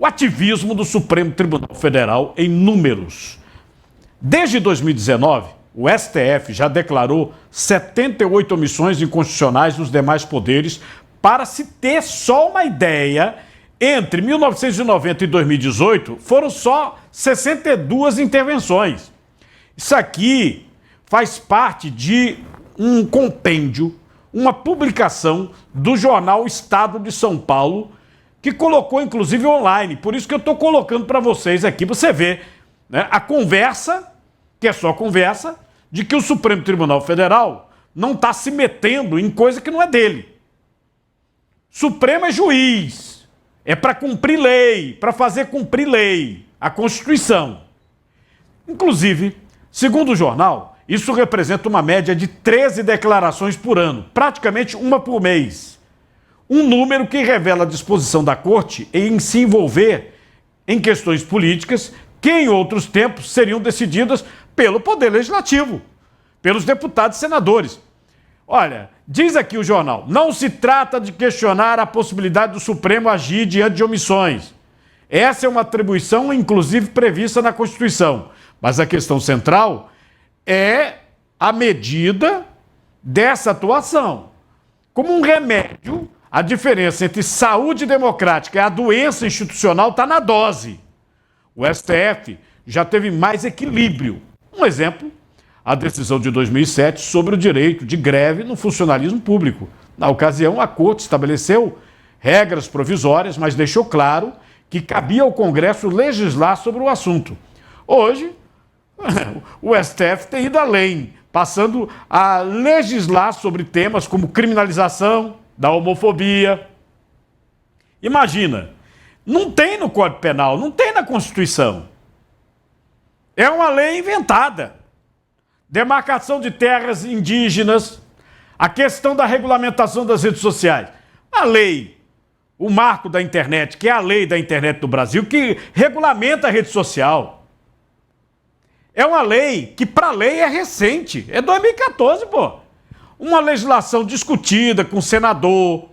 o ativismo do Supremo Tribunal Federal em números. Desde 2019, o STF já declarou 78 omissões inconstitucionais dos demais poderes. Para se ter só uma ideia, entre 1990 e 2018, foram só 62 intervenções. Isso aqui faz parte de um compêndio, uma publicação do jornal Estado de São Paulo, que colocou inclusive online. Por isso que eu estou colocando para vocês aqui, para você ver, né, a conversa, que é só conversa, de que o Supremo Tribunal Federal não está se metendo em coisa que não é dele. Supremo é juiz, é para cumprir lei, para fazer cumprir lei, a Constituição. Inclusive, segundo o jornal, isso representa uma média de 13 declarações por ano, praticamente uma por mês. Um número que revela a disposição da Corte em se envolver em questões políticas que em outros tempos seriam decididas pelo Poder Legislativo, pelos deputados e senadores. Olha, diz aqui o jornal, não se trata de questionar a possibilidade do Supremo agir diante de omissões. Essa é uma atribuição, inclusive, prevista na Constituição. Mas a questão central é a medida dessa atuação. Como um remédio, a diferença entre saúde democrática e a doença institucional está na dose. O STF já teve mais equilíbrio. Um exemplo, a decisão de 2007 sobre o direito de greve no funcionalismo público. Na ocasião, a Corte estabeleceu regras provisórias, mas deixou claro que cabia ao Congresso legislar sobre o assunto. Hoje, o STF tem ido além, passando a legislar sobre temas como criminalização da homofobia. Imagina, não tem no Código Penal, não tem na Constituição. É uma lei inventada. Demarcação de terras indígenas, a questão da regulamentação das redes sociais. A lei, o marco da internet, que é a lei da internet do Brasil, que regulamenta a rede social. É uma lei que, para a lei, é recente. É 2014, pô. Uma legislação discutida com o senador,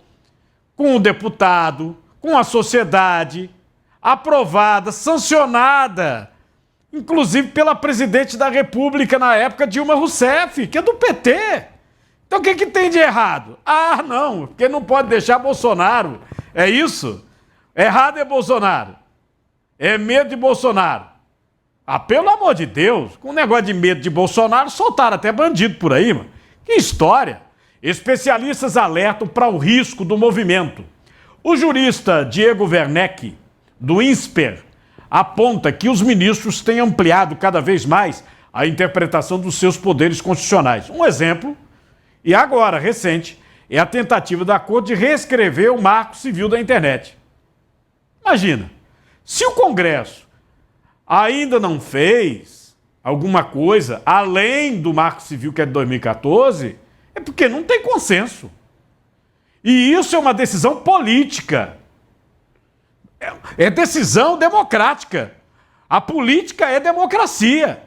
com o deputado, com a sociedade, aprovada, sancionada, inclusive pela presidente da República na época, Dilma Rousseff, que é do PT. Então o que tem de errado? Ah, não, porque não pode deixar Bolsonaro. É isso? Errado é Bolsonaro. É medo de Bolsonaro. Ah, pelo amor de Deus, com o negócio de medo de Bolsonaro, soltaram até bandido por aí, mano. Que história! Especialistas alertam para o risco do movimento. O jurista Diego Werneck, do INSPER, aponta que os ministros têm ampliado cada vez mais a interpretação dos seus poderes constitucionais. Um exemplo, e agora, recente, é a tentativa da Corte de reescrever o Marco Civil da Internet. Imagina, se o Congresso ainda não fez alguma coisa além do Marco Civil, que é de 2014, é porque não tem consenso. E isso é uma decisão política. É decisão democrática. A política é democracia.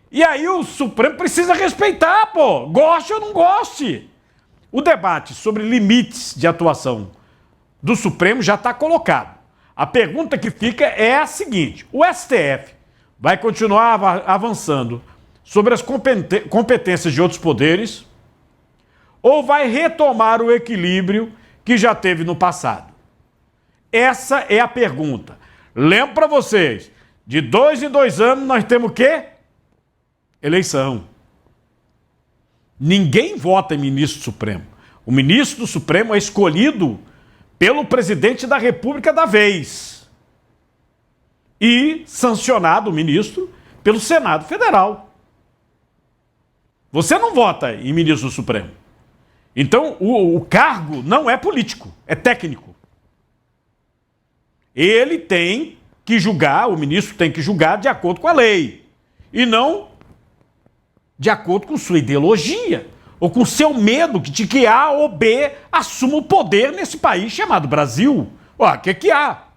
E aí o Supremo precisa respeitar, pô. Goste ou não goste. O debate sobre limites de atuação do Supremo já está colocado. A pergunta que fica é a seguinte: o STF vai continuar avançando sobre as competências de outros poderes ou vai retomar o equilíbrio que já teve no passado? Essa é a pergunta. Lembro para vocês, de 2 em 2 anos nós temos o quê? Eleição. Ninguém vota em ministro do Supremo. O ministro do Supremo é escolhido pelo presidente da República da vez e sancionado, o ministro, pelo Senado Federal. Você não vota em ministro do Supremo. Então, o cargo não é político, é técnico. Ele tem que julgar, o ministro tem que julgar de acordo com a lei, e não de acordo com sua ideologia, ou com seu medo de que A ou B assuma o poder nesse país chamado Brasil. O que há?